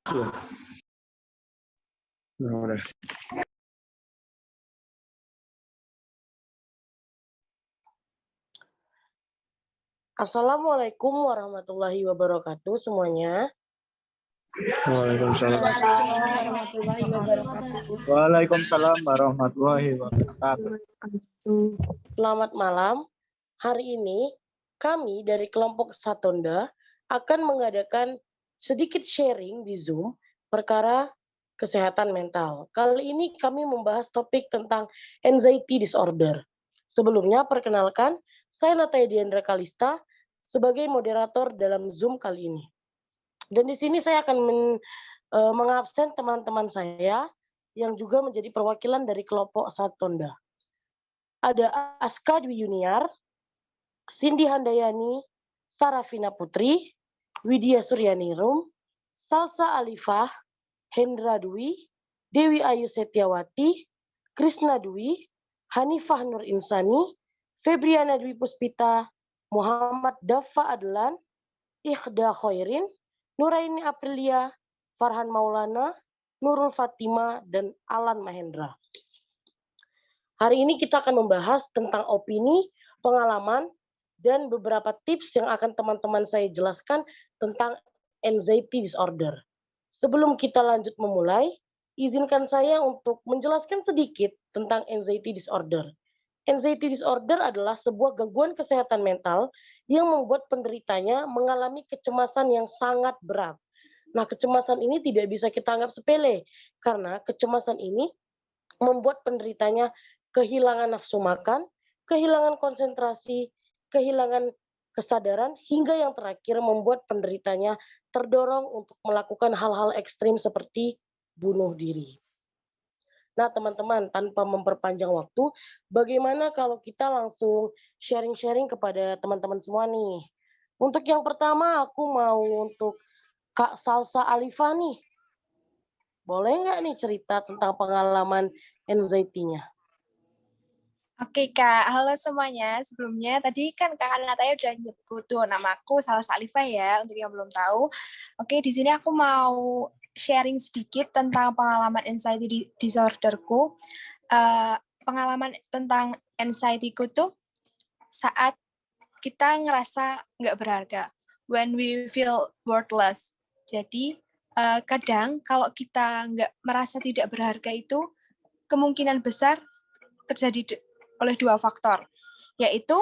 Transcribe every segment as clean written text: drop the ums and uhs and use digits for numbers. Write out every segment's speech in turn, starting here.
Udah. Assalamualaikum warahmatullahi wabarakatuh semuanya. Waalaikumsalam. Warahmatullahi wabarakatuh. Waalaikumsalam warahmatullahi wabarakatuh. Selamat malam. Hari ini kami dari kelompok Satonda akan mengadakan sedikit sharing di Zoom perkara kesehatan mental. Kali ini kami membahas topik tentang anxiety disorder. Sebelumnya perkenalkan, saya Nataya Diandra Kalista sebagai moderator dalam Zoom kali ini. Dan di sini saya akan mengabsen teman-teman saya yang juga menjadi perwakilan dari kelompok Satonda. Ada Aska Dwi Yuniar, Cindy Handayani, Sarafina Putri, Widya Suryaningrum, Salsa Alifah, Hendra Dwi, Dewi Ayu Setiawati, Krisna Dwi, Hanifah Nur Insani, Febriana Dwi Puspita, Muhammad Dafa Adlan, Ikhda Khairin, Nuraini Aprilia, Farhan Maulana, Nurul Fatima, dan Alan Mahendra. Hari ini kita akan membahas tentang opini, pengalaman, dan beberapa tips yang akan teman-teman saya jelaskan tentang anxiety disorder. Sebelum kita lanjut memulai, izinkan saya untuk menjelaskan sedikit tentang anxiety disorder. Anxiety disorder adalah sebuah gangguan kesehatan mental yang membuat penderitanya mengalami kecemasan yang sangat berat. Nah, kecemasan ini tidak bisa kita anggap sepele, karena kecemasan ini membuat penderitanya kehilangan nafsu makan, kehilangan konsentrasi, kehilangan kesadaran, hingga yang terakhir membuat penderitanya terdorong untuk melakukan hal-hal ekstrim seperti bunuh diri. Nah, teman-teman, tanpa memperpanjang waktu, bagaimana kalau kita langsung sharing-sharing kepada teman-teman semua nih? Untuk yang pertama, aku mau untuk Kak Salsa Alifah nih. Boleh nggak nih cerita tentang pengalaman anxiety-nya? Oke Kak, halo semuanya. Sebelumnya tadi kan Kak Nataya udah nyebut tuh namaku Salsa Alifah ya, untuk yang belum tahu. Oke, di sini aku mau sharing sedikit tentang pengalaman anxiety disorderku. Pengalaman tentang anxiety-ku tuh saat kita ngerasa nggak berharga, when we feel worthless. Jadi kadang kalau kita nggak merasa tidak berharga itu kemungkinan besar terjadi oleh dua faktor, yaitu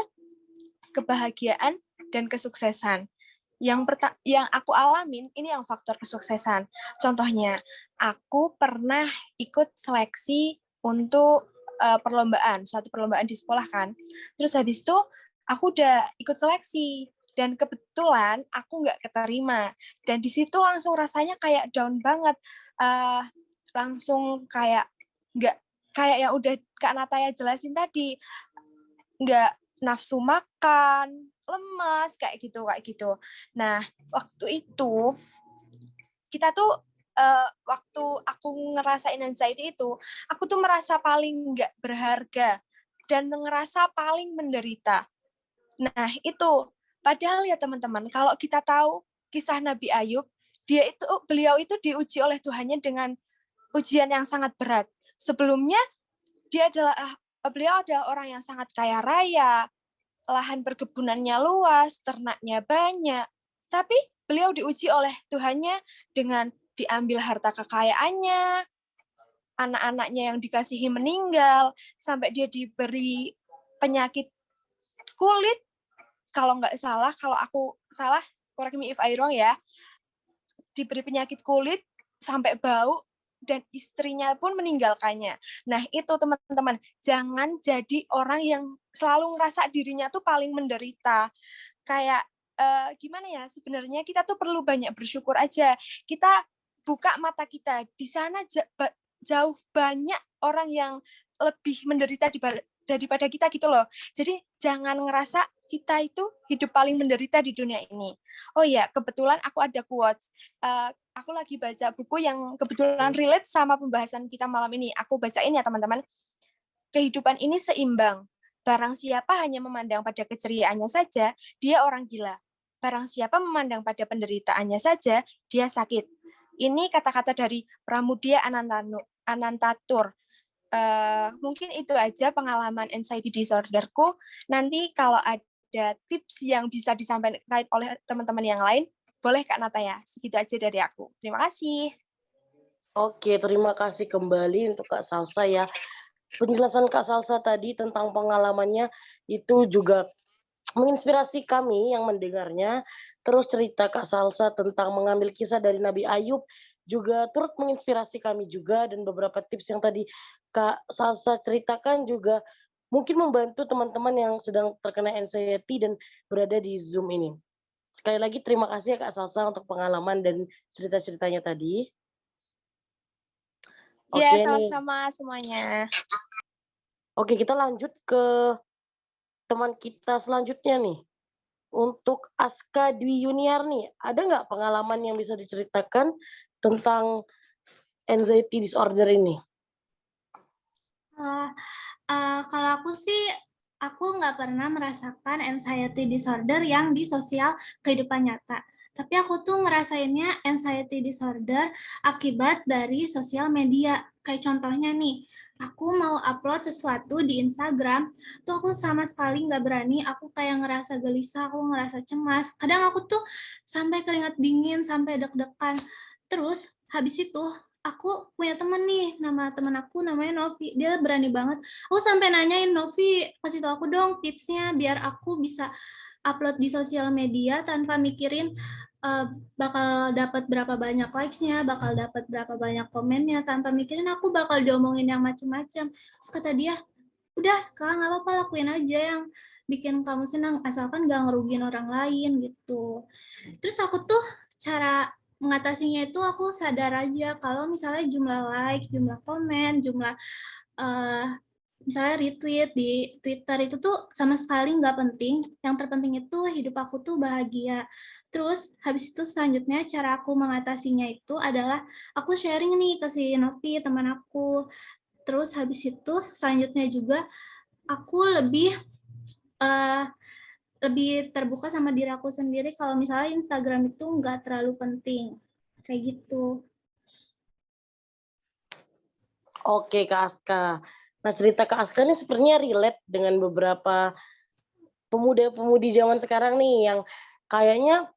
kebahagiaan dan kesuksesan. Yang aku alamin ini yang faktor kesuksesan. Contohnya, aku pernah ikut seleksi untuk suatu perlombaan di sekolah kan. Terus habis itu aku udah ikut seleksi dan kebetulan aku nggak keterima. Dan di situ langsung rasanya kayak down banget. Langsung kayak nggak, kayak yang udah Kak Nataya jelasin tadi, nggak nafsu makan, lemas, kayak gitu. Nah, waktu itu kita tuh waktu aku ngerasain anxiety itu, aku tuh merasa paling nggak berharga dan ngerasa paling menderita. Nah, itu padahal ya teman-teman, kalau kita tahu kisah Nabi Ayub, beliau itu diuji oleh Tuhannya dengan ujian yang sangat berat. Sebelumnya beliau adalah orang yang sangat kaya raya, lahan perkebunannya luas, ternaknya banyak. Tapi beliau diuji oleh Tuhannya dengan diambil harta kekayaannya, anak-anaknya yang dikasihi meninggal, sampai dia diberi penyakit kulit. Kalau nggak salah, kalau aku salah, correct me if I wrong ya, diberi penyakit kulit sampai bau, dan istrinya pun meninggalkannya. Nah, itu teman-teman, jangan jadi orang yang selalu ngerasa dirinya tuh paling menderita. Kayak gimana ya, sebenarnya kita tuh perlu banyak bersyukur aja. Kita buka mata kita, di sana jauh banyak orang yang lebih menderita daripada kita gitu loh. Jadi jangan ngerasa kita itu hidup paling menderita di dunia ini. Oh ya, kebetulan aku ada quotes. Aku lagi baca buku yang kebetulan relate sama pembahasan kita malam ini. Aku bacain ya teman-teman. Kehidupan ini seimbang. Barang siapa hanya memandang pada keceriaannya saja, dia orang gila. Barang siapa memandang pada penderitaannya saja, dia sakit. Ini kata-kata dari Pramudia Anantatur. Mungkin itu aja pengalaman anxiety disorderku. Nanti kalau ada tips yang bisa disampaikan oleh teman-teman yang lain, boleh Kak Nataya. Segitu aja dari aku. Terima kasih. Oke, terima kasih kembali untuk Kak Salsa ya. Penjelasan Kak Salsa tadi tentang pengalamannya itu juga menginspirasi kami yang mendengarnya. Terus cerita Kak Salsa tentang mengambil kisah dari Nabi Ayub juga turut menginspirasi kami juga, dan beberapa tips yang tadi Kak Salsa ceritakan juga mungkin membantu teman-teman yang sedang terkena anxiety dan berada di Zoom ini. Sekali lagi terima kasih ya Kak Salsa untuk pengalaman dan cerita-ceritanya tadi. Ya, Oke nih. sama-sama semuanya. Oke, kita lanjut ke teman kita selanjutnya nih. Untuk Aska Dwi Yuniar nih, ada nggak pengalaman yang bisa diceritakan tentang anxiety disorder ini? Kalau aku sih, aku nggak pernah merasakan anxiety disorder yang di sosial kehidupan nyata. Tapi aku tuh ngerasainnya anxiety disorder akibat dari sosial media. Kayak contohnya nih, aku mau upload sesuatu di Instagram, tuh aku sama sekali nggak berani, aku kayak ngerasa gelisah, aku ngerasa cemas. Kadang aku tuh sampai keringat dingin, sampai deg-degan. Terus habis itu, aku punya temen nih, nama temen aku namanya Novi, dia berani banget. Aku sampai nanyain, Novi, kasih tau aku dong tipsnya biar aku bisa upload di sosial media tanpa mikirin bakal dapat berapa banyak likes-nya, bakal dapat berapa banyak komennya, tanpa mikirin aku bakal diomongin yang macem-macem. Terus kata dia, udah sekarang nggak apa-apa, lakuin aja yang bikin kamu senang, asalkan gak ngerugiin orang lain gitu. Terus aku tuh cara mengatasinya itu aku sadar aja kalau misalnya jumlah like, jumlah komen, jumlah misalnya retweet di Twitter itu tuh sama sekali nggak penting. Yang terpenting itu hidup aku tuh bahagia. Terus habis itu selanjutnya cara aku mengatasinya itu adalah aku sharing nih ke si Novi teman aku. Terus habis itu selanjutnya juga aku uh, lebih terbuka sama diri aku sendiri kalau misalnya Instagram itu nggak terlalu penting. Kayak gitu. Oke Kak Aska. Nah, cerita Kak Aska ini sepertinya relate dengan beberapa pemuda-pemudi zaman sekarang nih yang kayaknya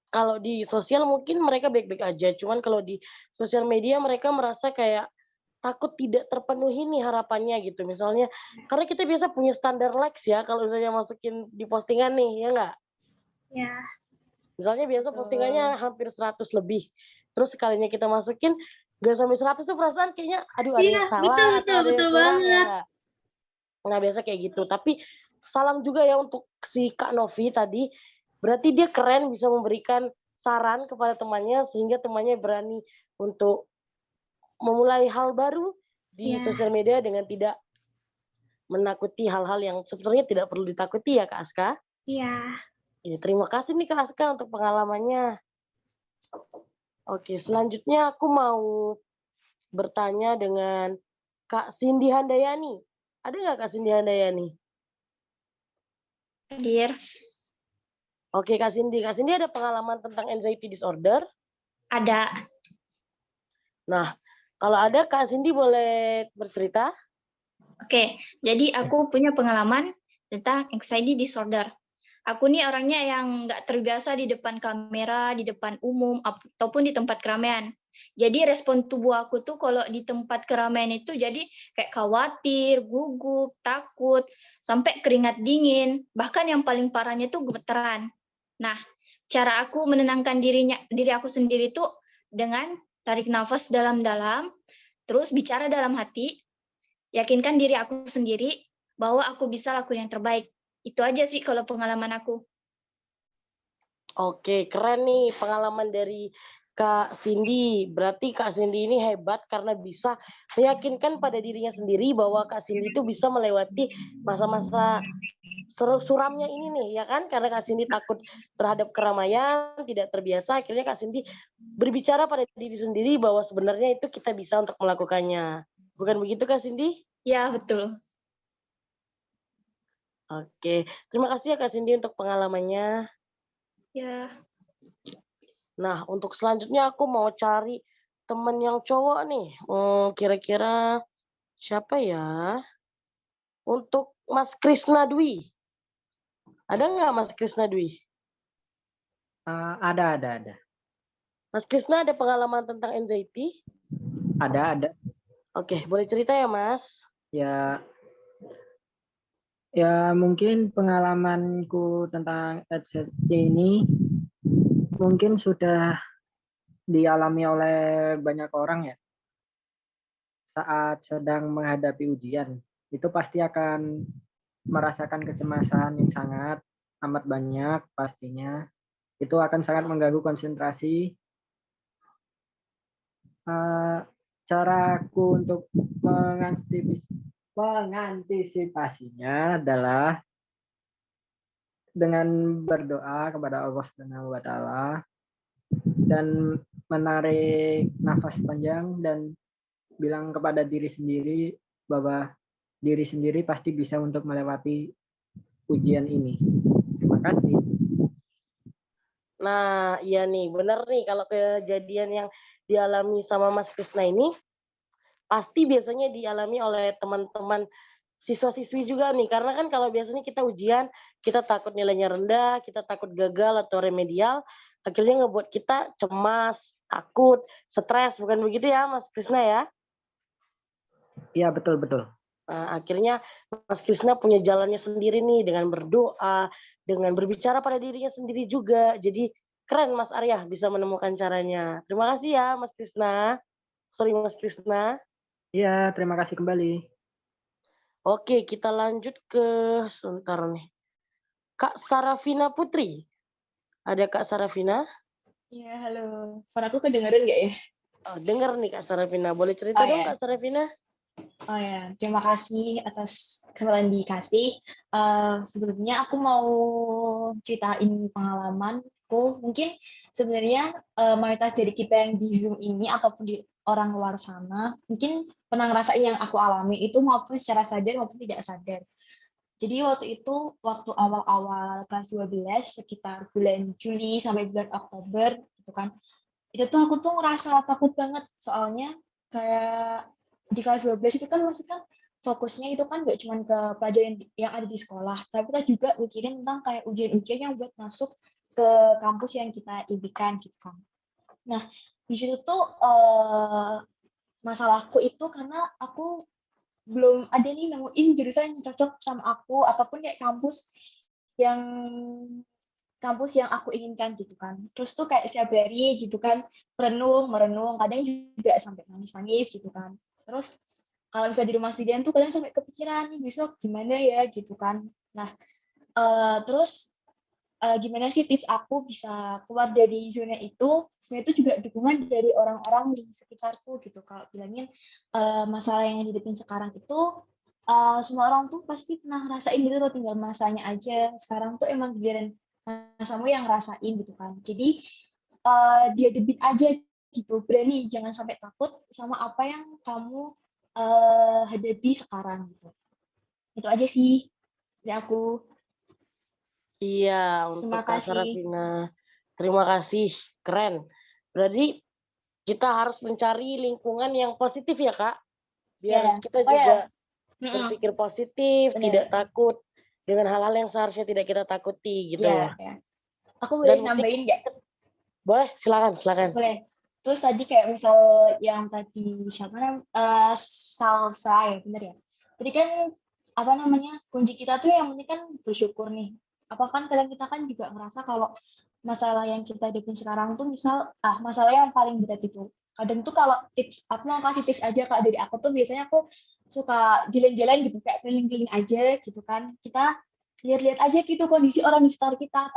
kalau di sosial mungkin mereka baik-baik aja, cuman kalau di sosial media mereka merasa kayak takut tidak terpenuhi nih harapannya gitu. Misalnya, karena kita biasa punya standar likes ya kalau misalnya masukin di postingan nih, ya nggak? Ya. Misalnya biasa Betul. postingannya hampir 100 lebih. Terus sekalinya kita masukin nggak sampai 100 tuh perasaan kayaknya aduh ada Iya, yang betul salah atau betul ada yang betul kurang ya banget. nggak? Nah biasa kayak gitu. Tapi salam juga ya untuk si Kak Novi tadi. Berarti dia keren bisa memberikan saran kepada temannya sehingga temannya berani untuk memulai hal baru di Ya, sosial media dengan tidak menakuti hal-hal yang sebenarnya tidak perlu ditakuti ya Kak Aska. iya. Ya, terima kasih nih Kak Aska untuk pengalamannya. Oke, selanjutnya aku mau bertanya dengan Kak Cindy Handayani. Ada nggak Kak Cindy Handayani? Hadir. Oke Kak Cindy. Kak Cindy ada pengalaman tentang anxiety disorder? Ada. Nah, kalau ada Kak Cindy boleh bercerita? Oke, jadi aku punya pengalaman tentang anxiety disorder. Aku nih orangnya yang nggak terbiasa di depan kamera, di depan umum, ataupun di tempat keramaian. Jadi respon tubuh aku tuh kalau di tempat keramaian itu jadi kayak khawatir, gugup, takut, sampai keringat dingin. Bahkan yang paling parahnya tuh gemeteran. Nah, cara aku menenangkan diri aku sendiri tuh dengan tarik nafas dalam-dalam, terus bicara dalam hati, yakinkan diri aku sendiri bahwa aku bisa lakuin yang terbaik. Itu aja sih kalau pengalaman aku. Oke, keren nih pengalaman dari Kak Cindy. Berarti Kak Cindy ini hebat karena bisa meyakinkan pada dirinya sendiri bahwa Kak Cindy itu bisa melewati masa-masa suramnya ini nih, ya kan? Karena Kak Cindy takut terhadap keramaian, tidak terbiasa, akhirnya Kak Cindy berbicara pada diri sendiri bahwa sebenarnya itu kita bisa untuk melakukannya. Bukan begitu Kak Cindy? Ya, betul. Oke, terima kasih ya Kak Cindy untuk pengalamannya. Ya. Nah, untuk selanjutnya aku mau cari temen yang cowok nih. Kira-kira siapa ya? Untuk Mas Krisna Dwi. Ada nggak Mas Krisna Dwi? Ada. Mas Krisna ada pengalaman tentang anxiety? Ada. Oke, boleh cerita ya Mas? Ya, ya mungkin pengalamanku tentang anxiety ini mungkin sudah dialami oleh banyak orang ya. Saat sedang menghadapi ujian, itu pasti akan merasakan kecemasan yang sangat amat banyak pastinya. Itu akan sangat mengganggu konsentrasi. Caraku untuk mengantisipasinya adalah dengan berdoa kepada Allah Subhanahu wa taala dan menarik nafas panjang dan bilang kepada diri sendiri bahwa diri sendiri pasti bisa untuk melewati ujian ini. Terima kasih. Nah, iya nih, bener nih kalau kejadian yang dialami sama Mas Krisna ini pasti biasanya dialami oleh teman-teman siswa-siswi juga nih. Karena kan kalau biasanya kita ujian, kita takut nilainya rendah, kita takut gagal atau remedial, akhirnya ngebuat kita cemas, takut, stres, bukan begitu ya Mas Krisna ya? Iya, betul. Nah, akhirnya Mas Krisna punya jalannya sendiri nih dengan berdoa, dengan berbicara pada dirinya sendiri juga. Jadi keren Mas Arya bisa menemukan caranya. Terima kasih ya Mas Krisna. Sorry Mas Krisna. Iya, terima kasih kembali. Oke, kita lanjut ke sebentar nih. Kak Sarafina Putri. Ada Kak Sarafina? Iya, halo. Suaraku kedengeran nggak ya? Oh, dengar nih Kak Sarafina. Boleh cerita Oh dong ya, Kak Sarafina? oh ya. Terima kasih atas kesempatan dikasih. Sebelumnya aku mau ceritain pengalamanku. Mungkin sebenarnya mayoritas dari kita yang di Zoom ini ataupun di orang luar sana, mungkin pernah ngerasain yang aku alami itu maupun secara sadar maupun tidak sadar. Jadi waktu itu, waktu awal-awal kelas 12, sekitar bulan Juli sampai bulan Oktober, gitu kan, itu tuh aku tuh ngerasa takut banget, soalnya kayak di kelas 12 itu kan masih kan fokusnya itu kan gak cuma ke pelajaran yang ada di sekolah, tapi kita juga mikirin tentang kayak ujian-ujian yang buat masuk ke kampus yang kita impikan gitu kan. Nah, di situ tuh masalahku itu karena aku belum ada nih nemuin jurusan yang cocok sama aku ataupun kayak yang kampus yang aku inginkan gitu kan. Terus tuh kayak setiap hari gitu kan merenung, kadang juga sampai nangis-nangis gitu kan. Terus kalau misalnya di rumah sendirian tuh kadang sampai kepikiran nih besok gimana ya gitu kan. Nah, terus gimana sih tips aku bisa keluar dari zona itu? Sebenarnya itu juga dukungan dari orang-orang di sekitarku gitu. Kalau bilangin masalah yang dihadapin sekarang itu semua orang tuh pasti pernah ngerasain gitu loh, tinggal masanya aja. Sekarang tuh emang giliran masamu yang ngerasain gitu kan. Jadi dia debit aja gitu, berani, jangan sampai takut sama apa yang kamu hadapi sekarang gitu. Itu aja sih dari aku. Iya, Terima untuk Kak kasih. Sarafina. Terima kasih, keren. Berarti kita harus mencari lingkungan yang positif ya Kak, biar Ya, kita oh ya, juga berpikir positif, tidak benar. takut dengan hal-hal yang seharusnya tidak kita takuti gitu loh. Ya. Aku boleh Dan mungkin nambahin nggak? boleh, silakan. Boleh. Terus tadi kayak misal yang tadi siapa namanya salsa ya, bener ya. Tadi kan apa namanya kunci kita tuh yang penting kan bersyukur nih. Apa kan kadang kita kan juga ngerasa kalau masalah yang kita hadapin sekarang tuh misal masalah yang paling berat itu. Kadang tuh kalau tips, aku mau kasih tips aja Kak dari aku tuh biasanya aku suka jalan-jalan gitu kayak keliling-keliling aja gitu kan. Kita lihat-lihat aja gitu kondisi orang di sekitar kita.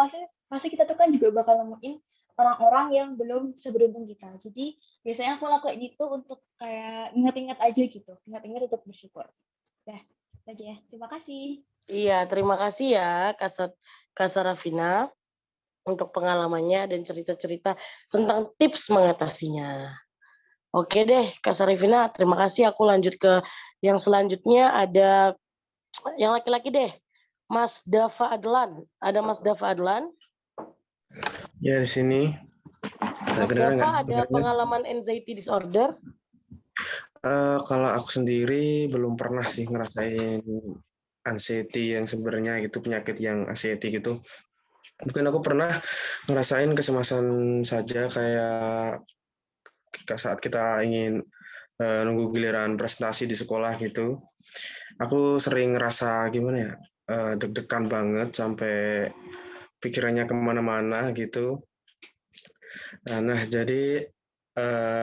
Pasti kita tuh kan juga bakal nemuin orang-orang yang belum seberuntung kita. Jadi biasanya aku lakuin itu untuk kayak ingat-ingat aja gitu. Ingat-ingat untuk bersyukur. Dah, aja ya. Terima kasih. Iya, terima kasih ya Kak Sarafina untuk pengalamannya dan cerita-cerita tentang tips mengatasinya. Oke deh, Kak Sarafina, terima kasih. Aku lanjut ke yang selanjutnya, ada yang laki-laki deh. Mas Dava Adlan. Ada Mas Dava Adlan? Ya, di sini. Mas Kedengeran nggak? Dava ada Kedengeran? pengalaman anxiety disorder? Kalau aku sendiri belum pernah sih ngerasain anxiety yang sebenarnya gitu, penyakit yang anxiety gitu. Mungkin aku pernah ngerasain kecemasan saja kayak saat kita ingin nunggu giliran presentasi di sekolah gitu. Aku sering ngerasa gimana ya, deg-degan banget sampai pikirannya kemana-mana gitu. Nah, jadi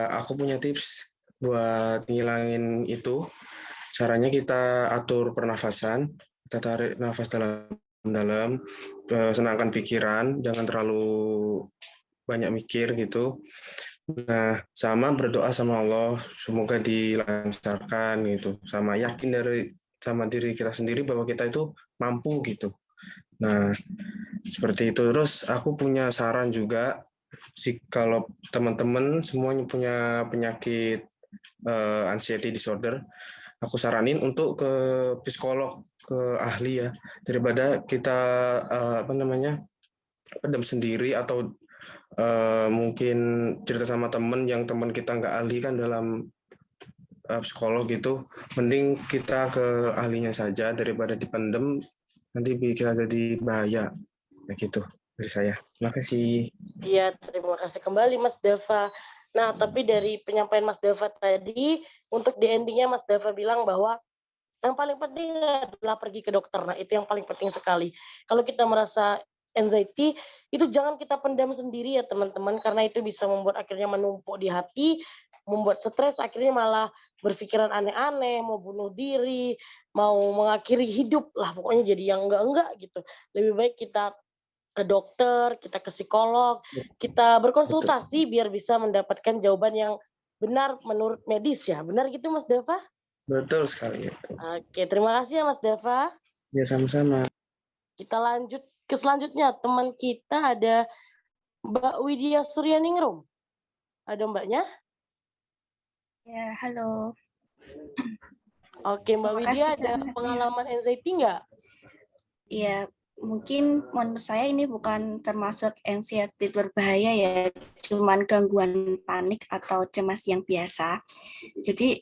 aku punya tips buat ngilangin itu. Caranya kita atur pernafasan, kita tarik nafas dalam-dalam, senangkan pikiran, jangan terlalu banyak mikir gitu. Nah, sama berdoa sama Allah, semoga dilancarkan gitu. Sama yakin sama diri kita sendiri bahwa kita itu mampu gitu. Nah, seperti itu. Terus aku punya saran juga, sih kalau teman-teman semuanya punya penyakit anxiety disorder, aku saranin untuk ke psikolog, ke ahli ya, daripada kita pendam sendiri atau mungkin cerita sama teman yang teman kita nggak ahli kan dalam psikolog gitu. Mending kita ke ahlinya saja daripada dipendem, nanti bisa jadi bahaya. Begitu dari saya. Terima kasih. Iya, terima kasih kembali Mas Dava. Nah, tapi dari penyampaian Mas Dava tadi, untuk di endingnya Mas Dava bilang bahwa yang paling penting adalah pergi ke dokter. Nah, itu yang paling penting sekali. Kalau kita merasa anxiety, itu jangan kita pendam sendiri ya teman-teman, karena itu bisa membuat akhirnya menumpuk di hati, membuat stres, akhirnya malah berpikiran aneh-aneh, mau bunuh diri, mau mengakhiri hidup lah, pokoknya jadi yang enggak-enggak gitu. Lebih baik kita ke dokter, kita ke psikolog, kita berkonsultasi biar bisa mendapatkan jawaban yang benar menurut medis ya. Benar gitu Mas Dava? Betul sekali itu. Oke, terima kasih ya Mas Dava. Ya sama-sama. Kita lanjut ke selanjutnya. Teman kita ada Mbak Widya Suryaningrum. Ada Mbaknya? Ya, halo. Oke, Mbak Terima Widya kasih, ada Kak. pengalaman anxiety nggak? Ya, mungkin menurut saya ini bukan termasuk anxiety berbahaya ya, cuman gangguan panik atau cemas yang biasa. Jadi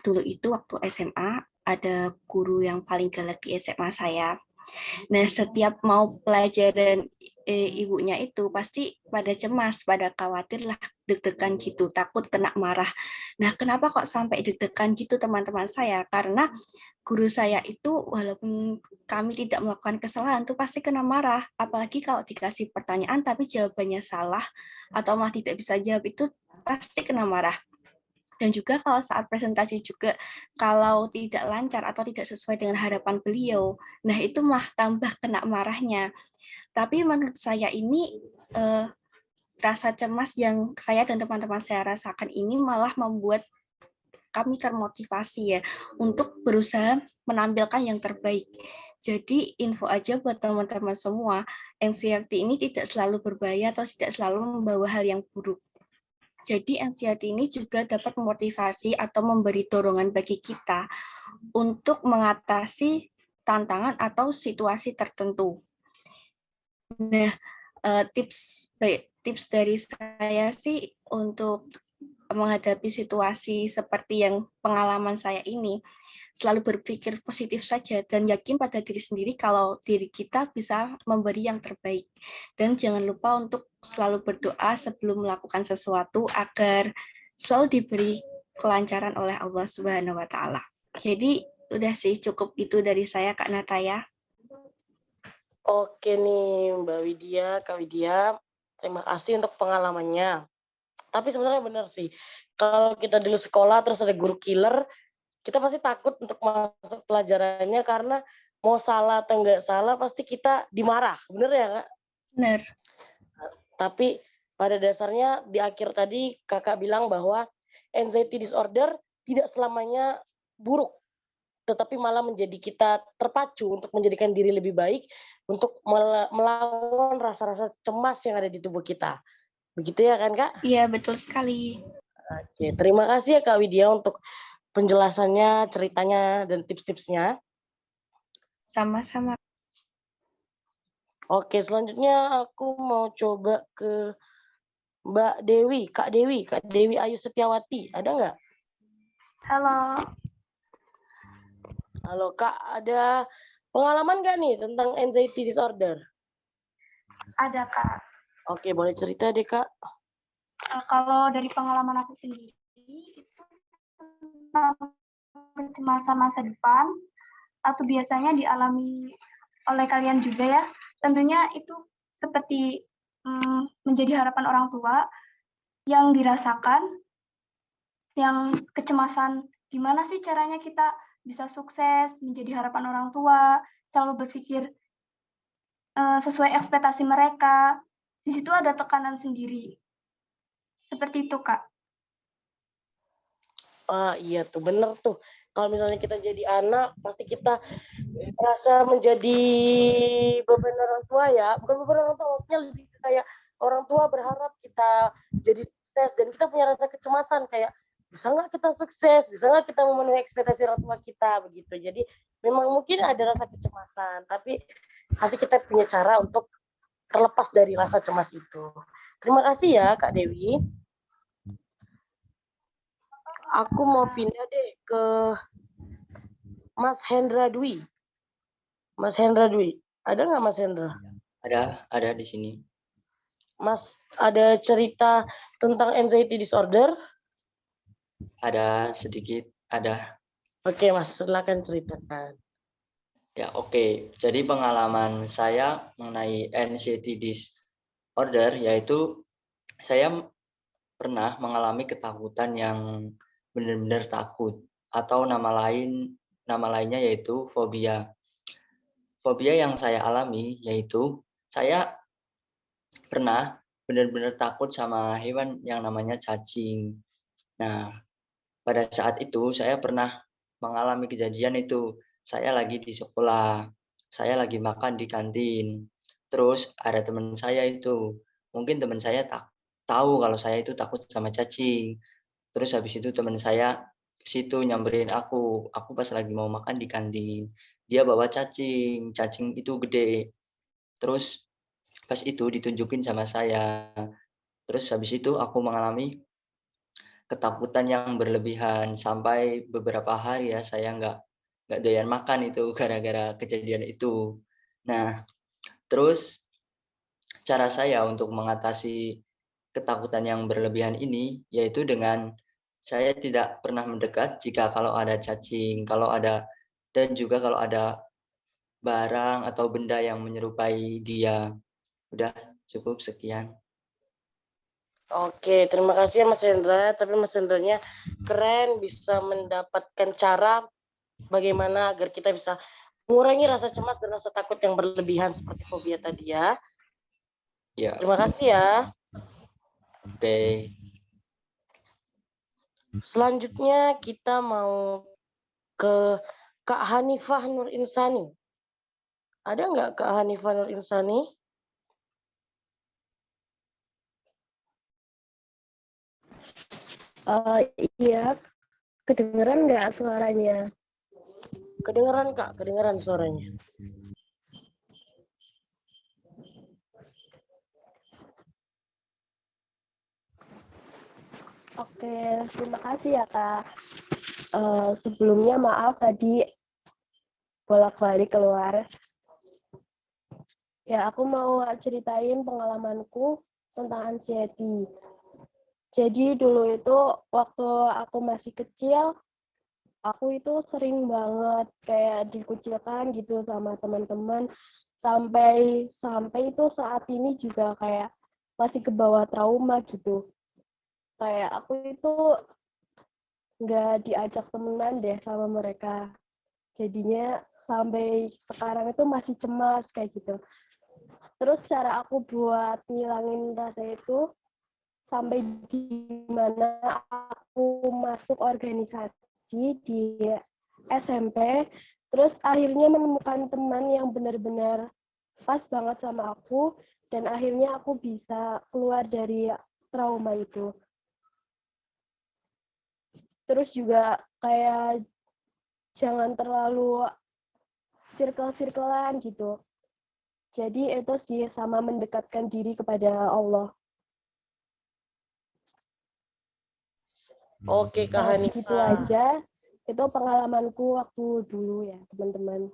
dulu itu waktu SMA ada guru yang paling galak di SMA saya. Nah, setiap mau pelajaran ibunya itu pasti pada cemas, pada khawatir lah, deg-degan gitu, takut kena marah. Nah, kenapa kok sampai deg-degan gitu teman-teman saya? Karena guru saya itu walaupun kami tidak melakukan kesalahan itu pasti kena marah. Apalagi kalau dikasih pertanyaan tapi jawabannya salah atau malah tidak bisa jawab itu pasti kena marah. Dan juga kalau saat presentasi juga, kalau tidak lancar atau tidak sesuai dengan harapan beliau, nah itu mah tambah kena marahnya. Tapi menurut saya ini rasa cemas yang saya dan teman-teman saya rasakan ini malah membuat kami termotivasi ya untuk berusaha menampilkan yang terbaik. Jadi info aja buat teman-teman semua, anxiety ini tidak selalu berbahaya atau tidak selalu membawa hal yang buruk. Jadi anxiety ini juga dapat memotivasi atau memberi dorongan bagi kita untuk mengatasi tantangan atau situasi tertentu. Nah, tips dari saya sih untuk menghadapi situasi seperti yang pengalaman saya ini, selalu berpikir positif saja dan yakin pada diri sendiri kalau diri kita bisa memberi yang terbaik. Dan jangan lupa untuk selalu berdoa sebelum melakukan sesuatu agar selalu diberi kelancaran oleh Allah Subhanahu wa taala. Jadi udah sih cukup itu dari saya Kak Nataya. Oke nih Mbak Widya, Kak Widya, terima kasih untuk pengalamannya. Tapi sebenarnya benar sih, kalau kita dulu sekolah terus ada guru killer, kita pasti takut untuk masuk pelajarannya karena mau salah atau enggak salah pasti kita dimarah. Bener ya, Kak? Benar. Tapi pada dasarnya di akhir tadi Kakak bilang bahwa anxiety disorder tidak selamanya buruk, tetapi malah menjadi kita terpacu untuk menjadikan diri lebih baik, untuk melawan rasa-rasa cemas yang ada di tubuh kita. Begitu ya kan, Kak? Iya, betul sekali. Oke, terima kasih ya Kak Widya untuk penjelasannya, ceritanya, dan tips-tipsnya. Sama-sama. Oke, selanjutnya aku mau coba ke Mbak Dewi, Kak Dewi Ayu Setiawati, ada nggak? Halo. Halo Kak, ada pengalaman nggak nih tentang anxiety disorder? Ada, Kak. Oke, boleh cerita deh Kak. Kalau dari pengalaman aku sendiri, itu tentang kecemasan masa depan, atau biasanya dialami oleh kalian juga ya. Tentunya itu seperti menjadi harapan orang tua yang dirasakan, yang kecemasan gimana sih caranya kita bisa sukses, menjadi harapan orang tua, selalu berpikir sesuai ekspektasi mereka. Di situ ada tekanan sendiri. Seperti itu, Kak. Iya tuh, bener tuh. Kalau misalnya kita jadi anak, pasti kita merasa menjadi beban orang tua ya. Bukan beban orang tua, maksudnya lebih kayak orang tua berharap kita jadi sukses. Dan kita punya rasa kecemasan kayak, bisa nggak kita sukses? Bisa nggak kita memenuhi ekspektasi orang tua kita? Begitu. Jadi memang mungkin ada rasa kecemasan. Tapi pasti kita punya cara untuk terlepas dari rasa cemas itu. Terima kasih ya Kak Dewi. Aku mau pindah deh ke Mas Hendra Dwi. Mas Hendra Dwi, ada nggak Mas Hendra? Ada di sini. Mas, ada cerita tentang anxiety disorder? Ada sedikit, ada. Oke Mas, silakan ceritakan. Ya, oke. Jadi pengalaman saya mengenai anxiety disorder yaitu saya pernah mengalami ketakutan yang benar-benar takut, atau nama lainnya yaitu fobia. Fobia yang saya alami yaitu saya pernah benar-benar takut sama hewan yang namanya cacing. Nah, pada saat itu saya pernah mengalami kejadian itu. Saya lagi di sekolah, saya lagi makan di kantin. Terus ada teman saya itu, mungkin teman saya tahu kalau saya itu takut sama cacing. Terus habis itu teman saya ke situ nyamperin aku. Aku pas lagi mau makan di kantin. Dia bawa cacing, cacing itu gede. Terus pas itu ditunjukin sama saya. Terus habis itu aku mengalami ketakutan yang berlebihan sampai beberapa hari ya saya nggak doyan makan itu gara-gara kejadian itu. Nah, terus cara saya untuk mengatasi ketakutan yang berlebihan ini yaitu dengan saya tidak pernah mendekat jika kalau ada cacing, dan juga kalau ada barang atau benda yang menyerupai dia. Udah cukup sekian. Oke, terima kasih ya Mas Hendra. Tapi Mas Hendranya keren, bisa mendapatkan cara bagaimana agar kita bisa mengurangi rasa cemas dan rasa takut yang berlebihan seperti fobia tadi ya. Ya. Terima kasih ya. Oke. Selanjutnya kita mau ke Kak Hanifah Nur Insani. Ada nggak Kak Hanifah Nur Insani? Iya, kedengeran nggak suaranya? Kedengeran Kak, kedengeran suaranya. Oke, terima kasih ya Kak. Sebelumnya maaf tadi bolak-balik keluar. Ya, aku mau ceritain pengalamanku tentang anxiety. Jadi dulu itu waktu aku masih kecil, aku itu sering banget kayak dikucilkan gitu sama teman-teman. Sampai itu saat ini juga kayak masih kebawa trauma gitu. Kayak aku itu nggak diajak temenan deh sama mereka. Jadinya sampai sekarang itu masih cemas kayak gitu. Terus cara aku buat ngilangin rasa itu sampai di mana aku masuk organisasi di SMP, terus akhirnya menemukan teman yang benar-benar pas banget sama aku, dan akhirnya aku bisa keluar dari trauma itu. Terus juga kayak jangan terlalu circle-circlean gitu. Jadi itu sih sama mendekatkan diri kepada Allah. Oke, Kak Segitu Hanifah. aja. Itu pengalamanku waktu dulu ya, teman-teman.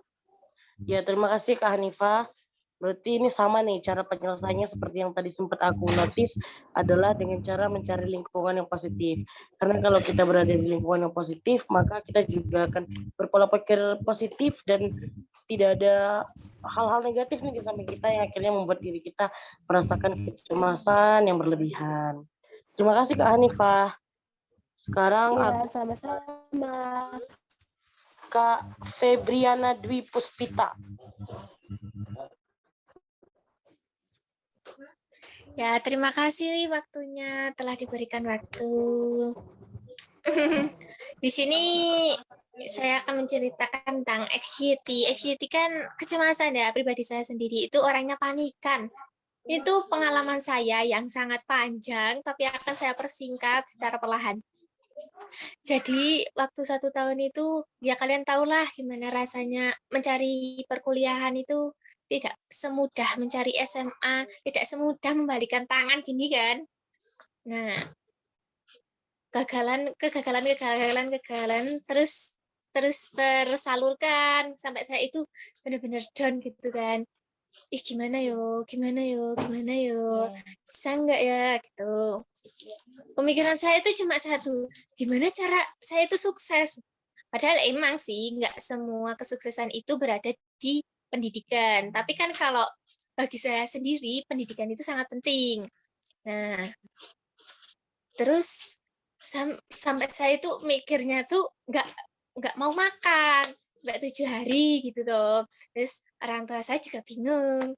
Ya, terima kasih Kak Hanifah. Berarti ini sama nih cara penyelesaiannya seperti yang tadi sempat aku notice adalah dengan cara mencari lingkungan yang positif. Karena kalau kita berada di lingkungan yang positif, maka kita juga akan berpola pikir positif dan tidak ada hal-hal negatif nih di samping kita yang akhirnya membuat diri kita merasakan kecemasan yang berlebihan. Terima kasih Kak Hanifah. Sekarang Iya, aku sama-sama. Kak Febriana Dwi Puspita. Ya, terima kasih waktunya telah diberikan waktu. Di sini saya akan menceritakan tentang anxiety. Anxiety kan kecemasan ya, pribadi saya sendiri itu orangnya panikan. Itu pengalaman saya yang sangat panjang, tapi akan saya persingkat secara perlahan. Jadi waktu 1 tahun itu, ya kalian tahulah gimana rasanya mencari perkuliahan itu tidak semudah mencari SMA, tidak semudah membalikan tangan gini kan. Nah, kegagalan terus tersalurkan sampai saya itu benar-benar down gitu kan. Ih gimana yo, bisa nggak ya gitu. Pemikiran saya itu cuma satu, gimana cara saya itu sukses. Padahal emang sih nggak semua kesuksesan itu berada di pendidikan. Tapi kan kalau bagi saya sendiri pendidikan itu sangat penting. Nah, terus sampai saya itu mikirnya tuh nggak mau makan, nggak 7 hari gitu tuh. Terus orang tua saya juga bingung.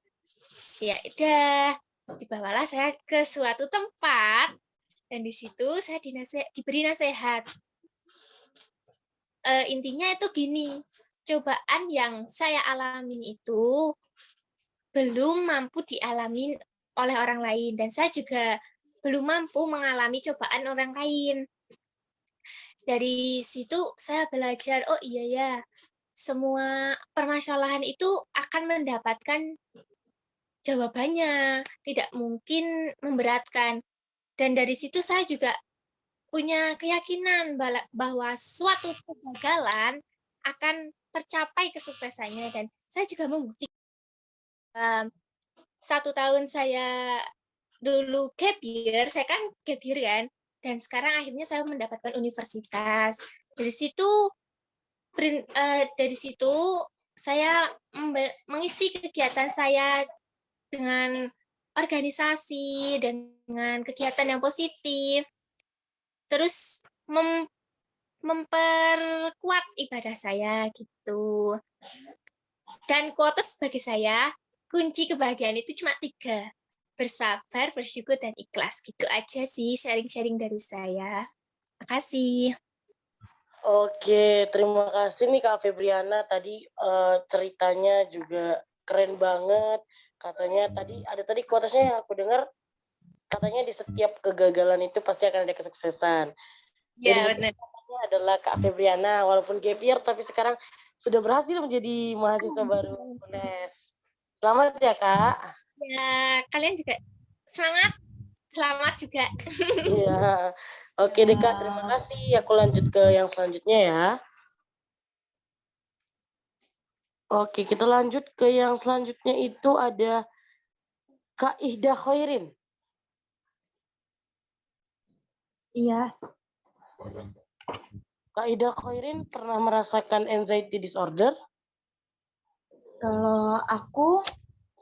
Ya udah, dibawalah saya ke suatu tempat dan di situ saya diberi nasihat. Intinya itu gini, cobaan yang saya alamin itu belum mampu dialami oleh orang lain dan saya juga belum mampu mengalami cobaan orang lain. Dari situ saya belajar, oh iya ya, semua permasalahan itu akan mendapatkan jawabannya, tidak mungkin memberatkan. Dan dari situ saya juga punya keyakinan bahwa suatu kegagalan akan tercapai kesuksesannya dan saya juga membuktikan 1 tahun saya dulu gap year, saya kan gap year kan, dan sekarang akhirnya saya mendapatkan universitas. Dari situ saya mengisi kegiatan saya dengan organisasi, dengan kegiatan yang positif, terus memperkuat ibadah saya gitu. Dan quotes bagi saya, kunci kebahagiaan itu cuma 3. Bersabar, bersyukur, dan ikhlas. Gitu aja sih sharing-sharing dari saya. Makasih. Oke, terima kasih nih Kak Febriana. Tadi ceritanya juga keren banget. Katanya tadi quotesnya yang aku dengar, katanya di setiap kegagalan itu pasti akan ada kesuksesan. Ya, benar. Adalah Kak Febriana, walaupun gap year, tapi sekarang sudah berhasil menjadi mahasiswa baru UNES. Selamat ya Kak. Ya, kalian juga semangat. Selamat juga. Iya. Oke deh Kak, terima kasih. Aku lanjut ke yang selanjutnya ya. Oke, kita lanjut ke yang selanjutnya itu ada Kak Ihda Khairin. Iya. Kak Ihda Khairin pernah merasakan anxiety disorder? Kalau aku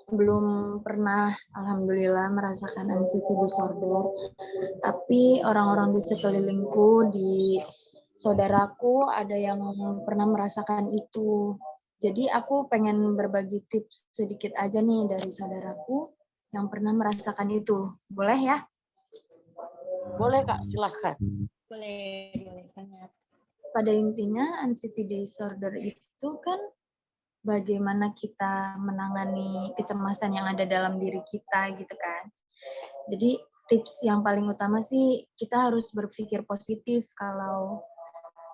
belum pernah, alhamdulillah, merasakan anxiety disorder. Tapi orang-orang di sekelilingku, di saudaraku, ada yang pernah merasakan itu. Jadi aku pengen berbagi tips sedikit aja nih dari saudaraku yang pernah merasakan itu. Boleh ya? Boleh Kak, silahkan. Boleh banget. Pada intinya anxiety disorder itu kan bagaimana kita menangani kecemasan yang ada dalam diri kita gitu kan. Jadi tips yang paling utama sih kita harus berpikir positif kalau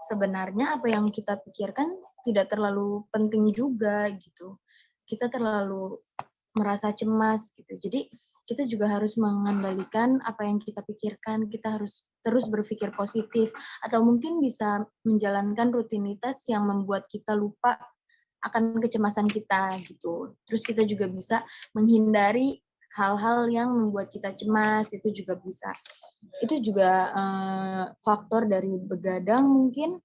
sebenarnya apa yang kita pikirkan tidak terlalu penting juga gitu. Kita terlalu merasa cemas gitu. Jadi kita juga harus mengendalikan apa yang kita pikirkan, kita harus terus berpikir positif, atau mungkin bisa menjalankan rutinitas yang membuat kita lupa akan kecemasan kita gitu. Terus kita juga bisa menghindari hal-hal yang membuat kita cemas, itu juga bisa. Itu juga faktor dari begadang mungkin.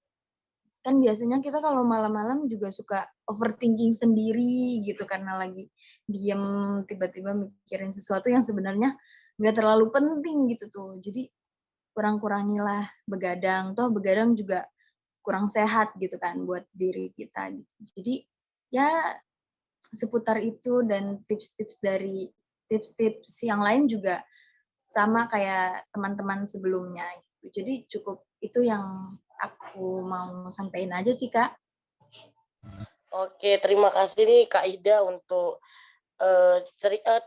Kan biasanya kita kalau malam-malam juga suka overthinking sendiri gitu karena lagi diem tiba-tiba mikirin sesuatu yang sebenarnya nggak terlalu penting gitu tuh. Jadi kurang-kurangilah begadang. Toh begadang juga kurang sehat gitu kan buat diri kita gitu. Jadi ya seputar itu, dan tips-tips yang lain juga sama kayak teman-teman sebelumnya gitu. Jadi cukup itu yang aku mau sampaikan aja sih, Kak. Oke, terima kasih nih Kak Ida untuk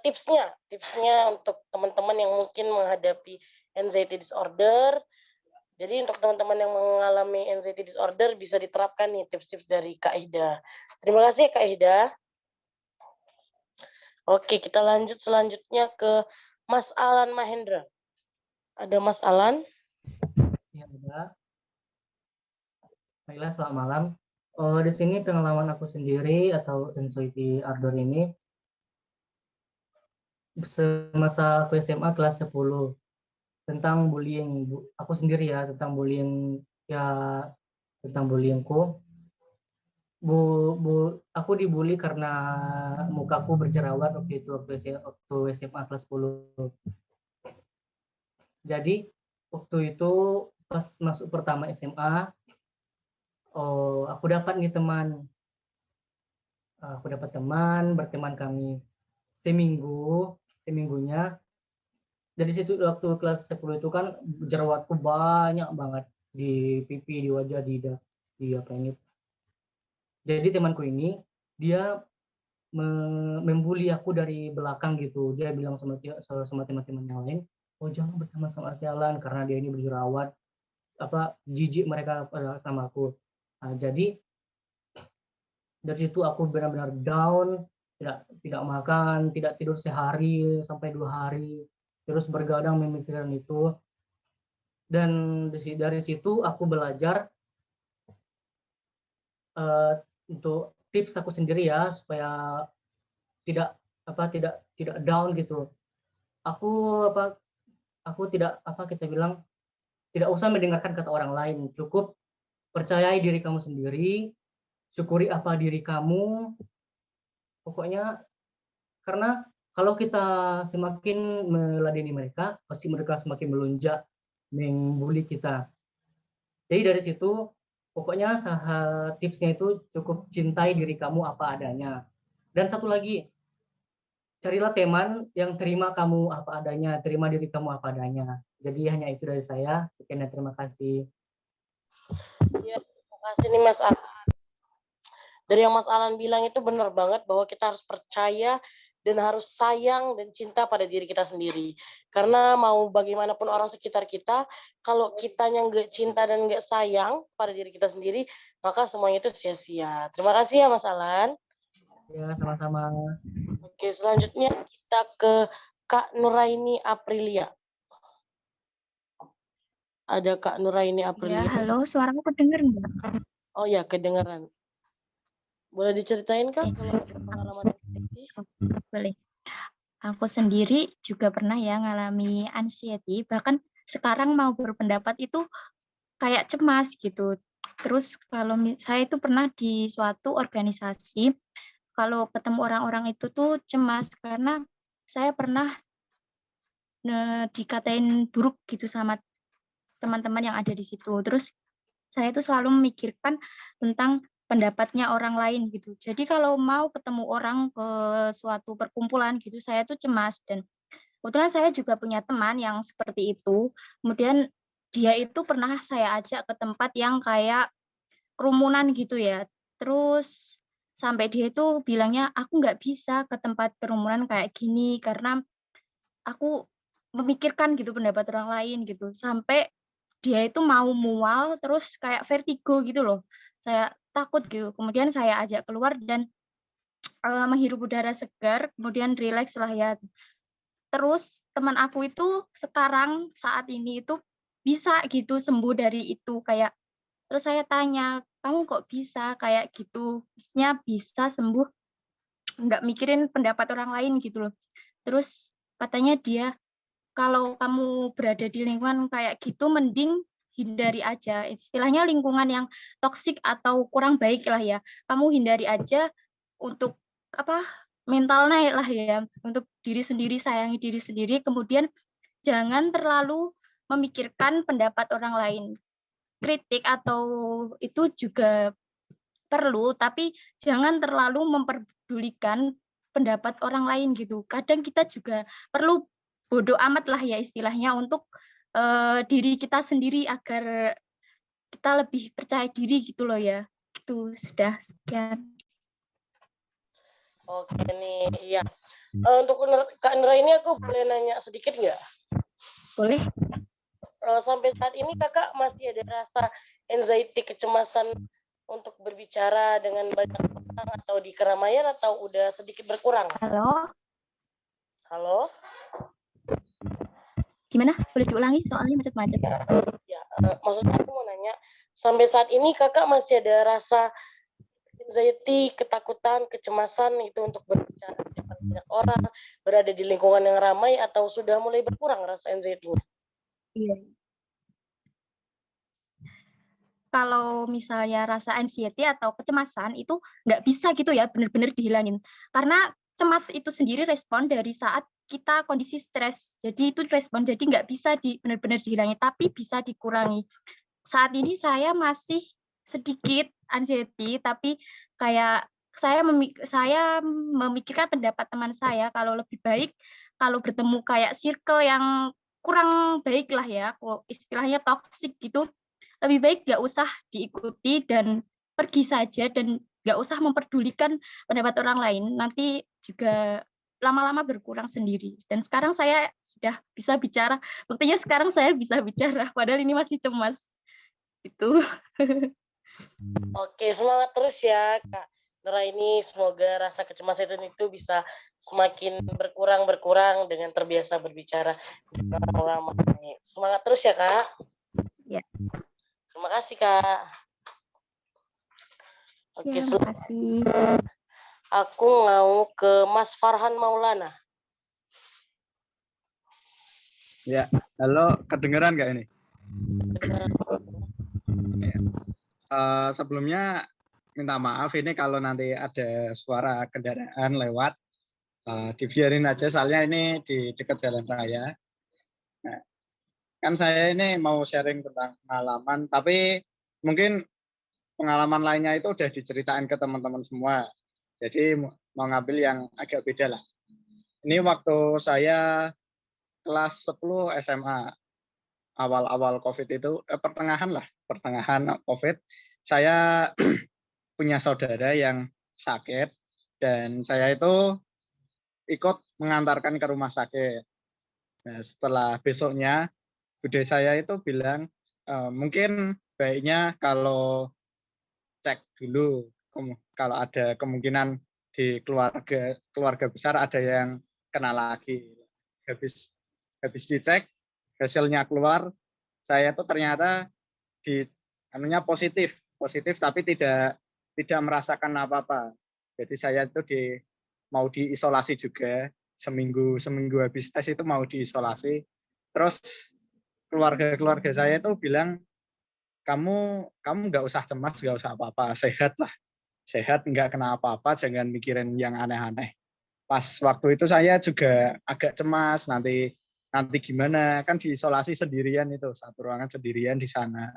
tipsnya untuk teman-teman yang mungkin menghadapi anxiety disorder. Jadi untuk teman-teman yang mengalami anxiety disorder bisa diterapkan nih tips-tips dari Kak Ida. Terima kasih Kak Ida. Oke, kita lanjut selanjutnya ke Mas Alan Mahendra. Ada Mas Alan? Ya, ada. Baiklah, selamat malam. Di sini pengalaman aku sendiri atau anxiety disorder ini semasa aku SMA kelas 10 tentang bullying. Aku sendiri ya, tentang bullying tentang bullyingku. Aku dibully karena mukaku berjerawat waktu SMA kelas 10. Jadi waktu itu pas masuk pertama SMA, aku dapat nih teman. Aku dapat teman, berteman kami seminggunya. Dari situ waktu kelas 10 itu kan jerawatku banyak banget di pipi, di wajah, di apa ini. Jadi temanku ini dia membuli aku dari belakang gitu. Dia bilang sama teman-teman yang lain, "Oh, jangan berteman sama si Alan karena dia ini berjerawat." Jijik mereka sama aku. Nah, jadi dari situ aku benar-benar down, tidak makan, tidak tidur sehari sampai 2 hari, terus bergadang memikirkan itu. Dan dari situ aku belajar untuk tips aku sendiri ya supaya tidak down gitu. Aku tidak tidak usah mendengarkan kata orang lain, cukup percayai diri kamu sendiri, syukuri apa diri kamu. Pokoknya karena kalau kita semakin meladeni mereka, pasti mereka semakin melonjak membuli kita. Jadi dari situ pokoknya tipsnya itu cukup cintai diri kamu apa adanya. Dan satu lagi, carilah teman yang terima kamu apa adanya, terima diri kamu apa adanya. Jadi hanya itu dari saya. Sekian dan terima kasih. Ya, terima kasih nih Mas Alan. Dari yang Mas Alan bilang itu benar banget bahwa kita harus percaya dan harus sayang dan cinta pada diri kita sendiri. Karena mau bagaimanapun orang sekitar kita, kalau kitanya nggak cinta dan nggak sayang pada diri kita sendiri, maka semuanya itu sia-sia. Terima kasih ya Mas Alan. Ya, sama-sama. Oke, selanjutnya kita ke Kak Nuraini Aprilia. Ada Kak Nuraini Aprilia. Ya, halo, suaraku kedengeran nggak? Oh ya, kedengeran. Boleh diceritain Kak kalau ada pengalaman anxiety? Boleh. Aku sendiri juga pernah ya ngalami anxiety, bahkan sekarang mau berpendapat itu kayak cemas gitu. Terus kalau saya itu pernah di suatu organisasi, kalau ketemu orang-orang itu tuh cemas karena saya pernah dikatain buruk gitu sama teman-teman yang ada di situ. Terus saya itu selalu memikirkan tentang pendapatnya orang lain gitu. Jadi kalau mau ketemu orang ke suatu perkumpulan gitu, saya tuh cemas. Dan kebetulan saya juga punya teman yang seperti itu. Kemudian dia itu pernah saya ajak ke tempat yang kayak kerumunan gitu ya. Terus sampai dia itu bilangnya, aku nggak bisa ke tempat kerumunan kayak gini karena aku memikirkan gitu pendapat orang lain gitu. Sampai dia itu mau mual terus kayak vertigo gitu loh. Saya takut gitu. Kemudian saya ajak keluar dan menghirup udara segar, kemudian rileks lah ya. terus teman aku itu sekarang saat ini itu bisa gitu sembuh dari itu kayak terus saya tanya, kamu kok bisa kayak gitu? Maksudnya bisa sembuh nggak mikirin pendapat orang lain gitu loh. Terus katanya dia, kalau kamu berada di lingkungan kayak gitu mending hindari aja. Istilahnya lingkungan yang toksik atau kurang baik lah ya. Kamu hindari aja untuk apa mental naik lah ya. Untuk diri sendiri, sayangi diri sendiri. Kemudian jangan terlalu memikirkan pendapat orang lain. Kritik atau itu juga perlu, tapi jangan terlalu memperdulikan pendapat orang lain gitu. Kadang kita juga perlu bodoh amat lah ya istilahnya untuk diri kita sendiri agar kita lebih percaya diri gitu loh ya. Itu sudah sekian. Oke nih, iya. Untuk Kak Nera ini aku boleh nanya sedikit nggak? Boleh. Sampai saat ini kakak masih ada rasa anxiety, kecemasan untuk berbicara dengan banyak orang atau di keramaian atau udah sedikit berkurang? Halo? Halo? Gimana? Boleh diulangi soalnya macet-macet. Ya, maksudnya aku mau nanya, sampai saat ini kakak masih ada rasa anxiety, ketakutan, kecemasan itu untuk berbicara di depan banyak orang, berada di lingkungan yang ramai, atau sudah mulai berkurang rasa anxiety-nya? Iya. Kalau misalnya rasa anxiety atau kecemasan itu nggak bisa gitu ya benar-benar dihilangin. Karena cemas itu sendiri respon dari saat kita kondisi stres. Jadi itu respon, jadi nggak bisa benar-benar dihilangin, tapi bisa dikurangi. Saat ini saya masih sedikit anxiety, tapi kayak saya memikirkan pendapat teman saya kalau lebih baik kalau bertemu kayak circle yang kurang baik lah ya, istilahnya toxic gitu, lebih baik nggak usah diikuti dan pergi saja dan nggak usah memperdulikan pendapat orang lain. Nanti juga lama-lama berkurang sendiri. Dan sekarang saya sudah bisa bicara. Buktinya sekarang saya bisa bicara, padahal ini masih cemas. Itu. Oke, semangat terus ya Kak Nera ini. Semoga rasa kecemasan itu bisa semakin berkurang dengan terbiasa berbicara dengan orang ramai. Semangat terus ya Kak. Ya. Terima kasih Kak. Oke, Ya, terima kasih. Aku mau ke Mas Farhan Maulana. Ya, halo, kedengeran nggak ini? Sebelumnya minta maaf ini kalau nanti ada suara kendaraan lewat, dibiarin aja soalnya ini di dekat jalan raya. Nah, kan saya ini mau sharing tentang pengalaman, tapi mungkin pengalaman lainnya itu udah diceritain ke teman-teman semua. Jadi mau ngambil yang agak beda lah. Ini waktu saya kelas 10 SMA, awal-awal COVID itu, pertengahan COVID, saya punya saudara yang sakit, dan saya itu ikut mengantarkan ke rumah sakit. Nah, setelah besoknya, bude saya itu bilang, mungkin baiknya kalau cek dulu, kalau ada kemungkinan di keluarga besar ada yang kena lagi. Habis dicek, hasilnya keluar, saya itu ternyata positif tapi tidak merasakan apa-apa. Jadi saya itu mau diisolasi juga, seminggu habis tes itu mau diisolasi. Terus keluarga saya itu bilang, kamu nggak usah cemas, nggak usah apa-apa, sehat lah, sehat, nggak kena apa-apa, jangan mikirin yang aneh-aneh. Pas waktu itu saya juga agak cemas, nanti gimana, kan diisolasi sendirian itu, satu ruangan sendirian di sana.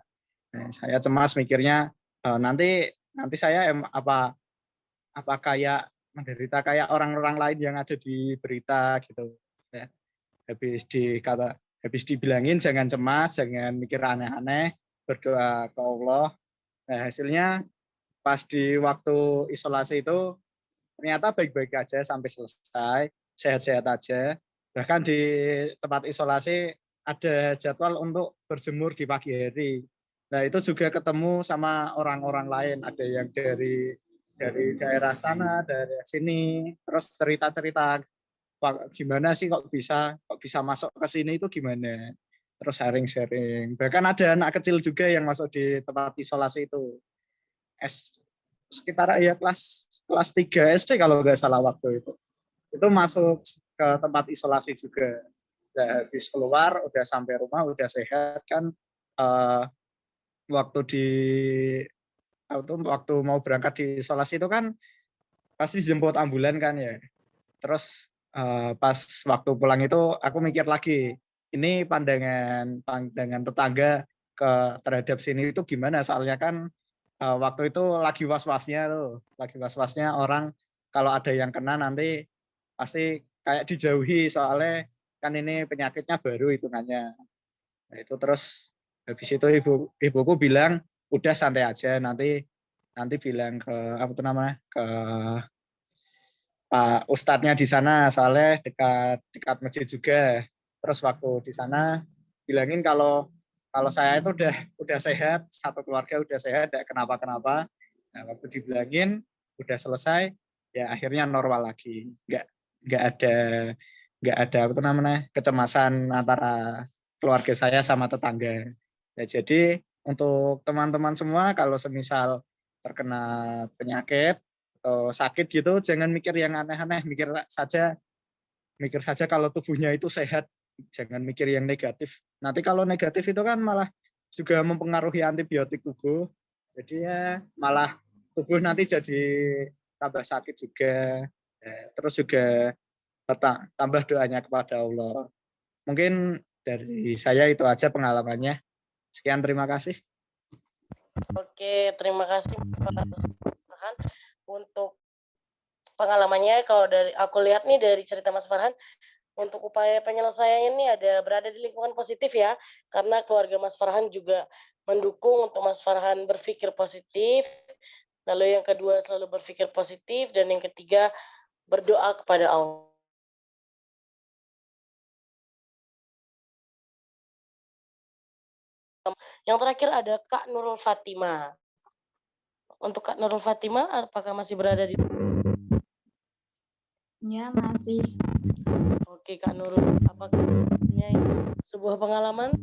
Nah, saya cemas mikirnya, nanti saya apa kayak menderita kayak orang-orang lain yang ada di berita gitu. Ya. Habis dibilangin jangan cemas, jangan mikir aneh-aneh, berdoa ke Allah. Nah, hasilnya pas di waktu isolasi itu ternyata baik-baik aja sampai selesai, sehat-sehat aja. Bahkan di tempat isolasi ada jadwal untuk berjemur di pagi hari. Nah, itu juga ketemu sama orang-orang lain, ada yang dari daerah sana, dari sini, terus cerita-cerita gimana sih kok bisa masuk ke sini itu gimana. Terus sharing-sharing. Bahkan ada anak kecil juga yang masuk di tempat isolasi itu. Sekitar ya kelas 3 SD kalau nggak salah waktu itu. Itu masuk ke tempat isolasi juga. Udah habis keluar, udah sampai rumah, udah sehat kan. Waktu mau berangkat di isolasi itu kan pasti dijemput ambulan kan ya. Terus pas waktu pulang itu aku mikir lagi, ini pandangan tetangga terhadap sini itu gimana? Soalnya kan waktu itu lagi was-wasnya orang kalau ada yang kena nanti pasti kayak dijauhi soalnya kan ini penyakitnya baru hitungannya. Nah, itu terus habis itu ibuku bilang udah santai aja nanti bilang ke ke Pak Ustadznya di sana soalnya dekat masjid juga. Terus waktu di sana bilangin kalau saya itu udah sehat, satu keluarga udah sehat, tidak kenapa-kenapa. Nah, waktu dibilangin udah selesai, ya akhirnya normal lagi. Nggak ada kecemasan antara keluarga saya sama tetangga. Ya, jadi untuk teman-teman semua kalau semisal terkena penyakit atau sakit gitu jangan mikir yang aneh-aneh, mikir saja kalau tubuhnya itu sehat, jangan mikir yang negatif. Nanti kalau negatif itu kan malah juga mempengaruhi antibiotik tubuh, jadi ya malah tubuh nanti jadi tambah sakit juga. Terus juga tambah doanya kepada Allah. Mungkin dari saya itu aja pengalamannya. Sekian, terima kasih. Oke, terima kasih Mas Farhan untuk pengalamannya. Kalau dari aku lihat nih dari cerita Mas Farhan, untuk upaya penyelesaian ini ada berada di lingkungan positif ya, karena keluarga Mas Farhan juga mendukung untuk Mas Farhan berpikir positif. Lalu yang kedua selalu berpikir positif, dan yang ketiga berdoa kepada Allah. Yang terakhir ada Kak Nurul Fatima. Untuk Kak Nurul Fatima, apakah masih berada di? Ya, masih. Oke, Kak Nurul, apakah punya sebuah pengalaman?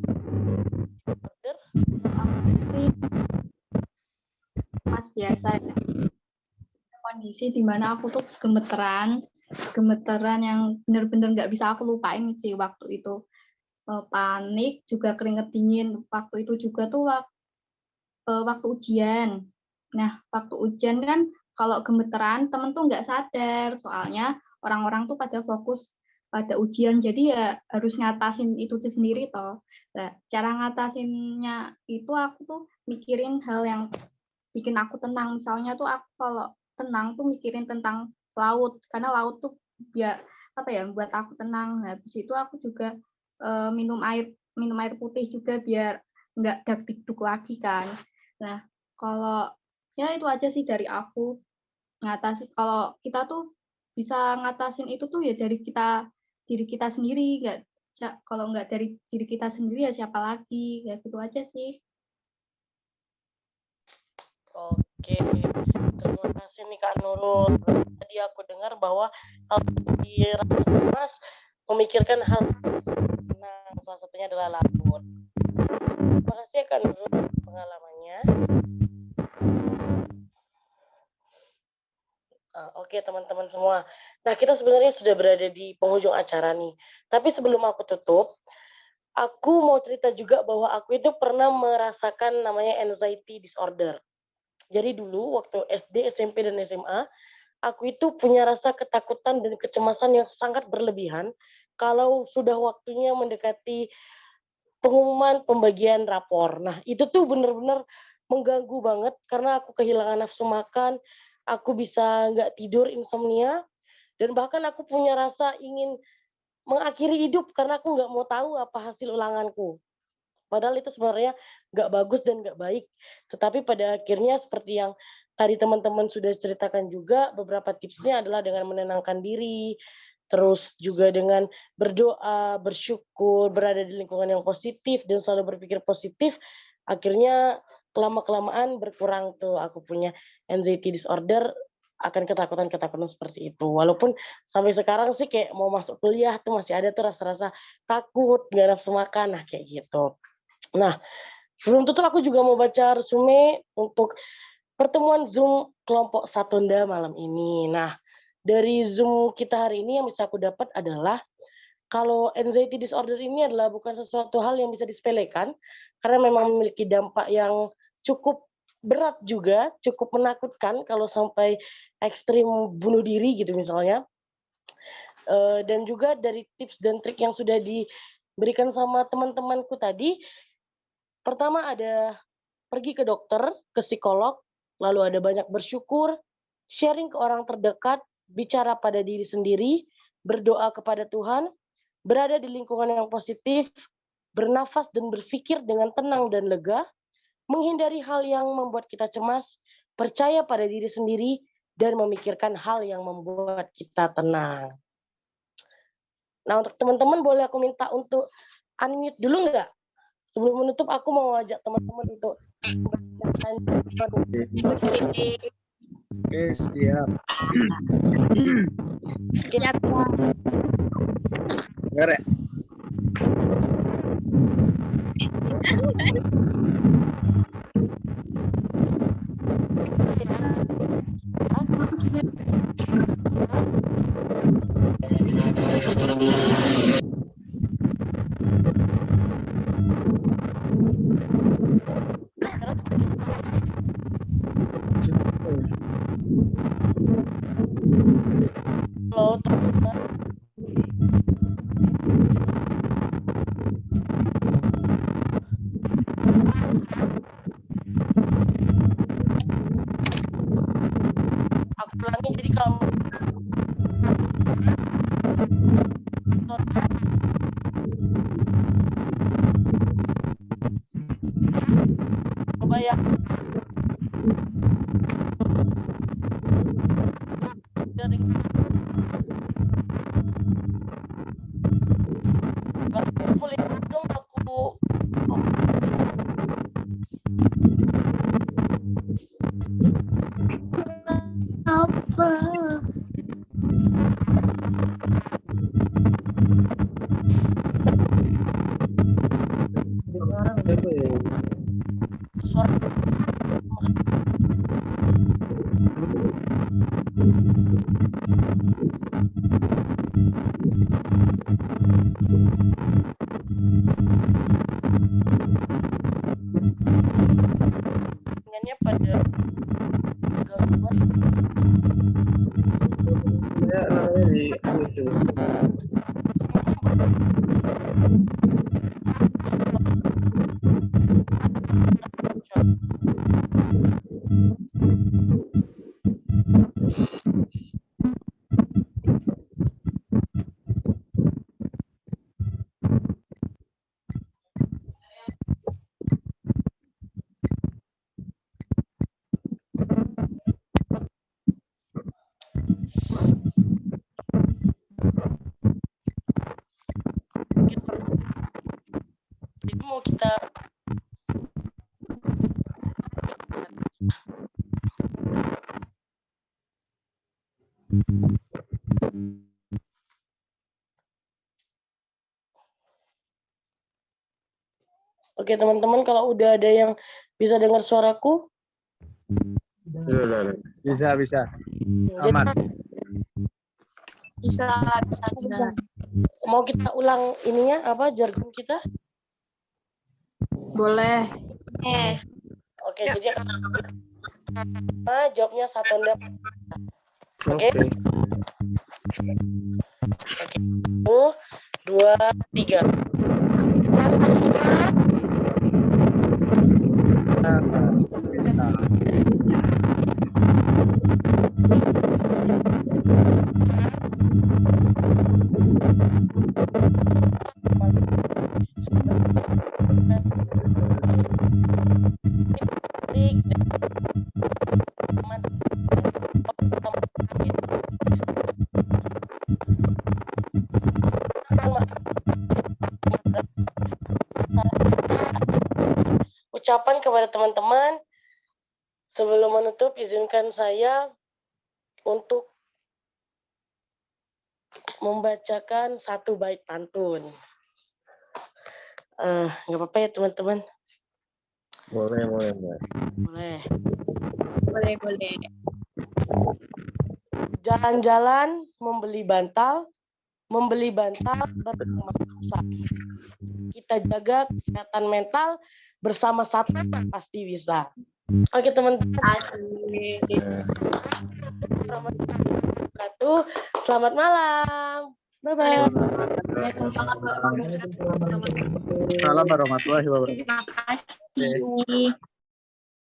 Sih, Mas, biasa ya. Kondisi di mana aku tuh gemeteran yang bener-bener nggak bisa aku lupain sih waktu itu. Panik, juga keringet dingin. Waktu itu juga tuh waktu ujian. Nah, waktu ujian kan kalau gemeteran temen tuh nggak sadar, soalnya orang-orang tuh pada fokus pada ujian, jadi ya harus ngatasin itu sendiri toh. Nah, cara ngatasinnya itu aku tuh mikirin hal yang bikin aku tenang. Misalnya tuh aku kalau tenang tuh mikirin tentang laut, karena laut tuh ya buat aku tenang. Nah, habis itu aku juga minum air putih juga biar nggak dak-dikduk lagi kan. Nah, kalau ya itu aja sih dari aku. Kalau kita tuh bisa ngatasin itu tuh ya dari diri kita sendiri, kalau nggak dari diri kita sendiri ya siapa lagi, ya gitu aja sih. Oke, terima kasih nih Kak Nurul. Tadi aku dengar bahwa di Mas memikirkan hal salah satunya adalah laut. Terima kasih ya Kak Nurul pengalamannya. Oke teman-teman semua. Nah kita sebenarnya sudah berada di penghujung acara nih. Tapi sebelum aku tutup, aku mau cerita juga bahwa aku itu pernah merasakan namanya anxiety disorder. Jadi dulu waktu SD, SMP, dan SMA, aku itu punya rasa ketakutan dan kecemasan yang sangat berlebihan kalau sudah waktunya mendekati pengumuman pembagian rapor. Nah itu tuh benar-benar mengganggu banget karena aku kehilangan nafsu makan, aku bisa nggak tidur, insomnia, dan bahkan aku punya rasa ingin mengakhiri hidup karena aku nggak mau tahu apa hasil ulanganku. Padahal itu sebenarnya nggak bagus dan nggak baik. Tetapi pada akhirnya seperti yang tadi teman-teman sudah ceritakan juga, beberapa tipsnya adalah dengan menenangkan diri, terus juga dengan berdoa, bersyukur, berada di lingkungan yang positif, dan selalu berpikir positif. Akhirnya lama-kelamaan berkurang tuh aku punya anxiety disorder. akan ketakutan-ketakutan seperti itu. Walaupun sampai sekarang sih kayak mau masuk kuliah tuh masih ada tuh rasa-rasa takut, nggak nafsu makan, nah kayak gitu. Nah, sebelum tutup aku juga mau baca resume untuk pertemuan Zoom kelompok Satunda malam ini. Nah, dari Zoom kita hari ini yang bisa aku dapat adalah kalau anxiety disorder ini adalah bukan sesuatu hal yang bisa disepelekan karena memang memiliki dampak yang cukup berat juga, cukup menakutkan kalau sampai ekstrim bunuh diri gitu misalnya. Dan juga dari tips dan trik yang sudah diberikan sama teman-temanku tadi, pertama ada pergi ke dokter, ke psikolog, lalu ada banyak bersyukur, sharing ke orang terdekat, bicara pada diri sendiri, berdoa kepada Tuhan, berada di lingkungan yang positif, bernafas dan berpikir dengan tenang dan lega, menghindari hal yang membuat kita cemas, percaya pada diri sendiri, dan memikirkan hal yang membuat kita tenang. Nah, untuk teman-teman boleh aku minta untuk unmute dulu nggak? Sebelum menutup, aku mau ajak teman-teman untuk Oke, siap. Siap. Dengar ya? Halo, teman-teman. Aku ulangi, jadi kalau coba ya. Boleh dong aku Apa? Ingatnya pada gangguan. Ya, namanya di lucu. Jadi mau kita Oke teman-teman, kalau udah ada yang bisa dengar suaraku, Bisa. Aman. Bisa. Mau kita ulang ininya apa jargon kita? Boleh. Oke, jadi jawabnya Satunda. Oke. Oke. 1, 2, 3. Bisa. Ucapan kepada teman-teman sebelum menutup, izinkan saya untuk membacakan satu bait pantun. Nggak apa-apa ya teman-teman? Boleh, boleh, boleh. Boleh. Boleh. Jalan-jalan membeli bantal bersama rasa. Kita jaga kesehatan mental bersama satu pasti bisa. Oke teman-teman. Selamat malam. Bye-bye. Salam warahmatullahi wabarakatuh. Terima kasih.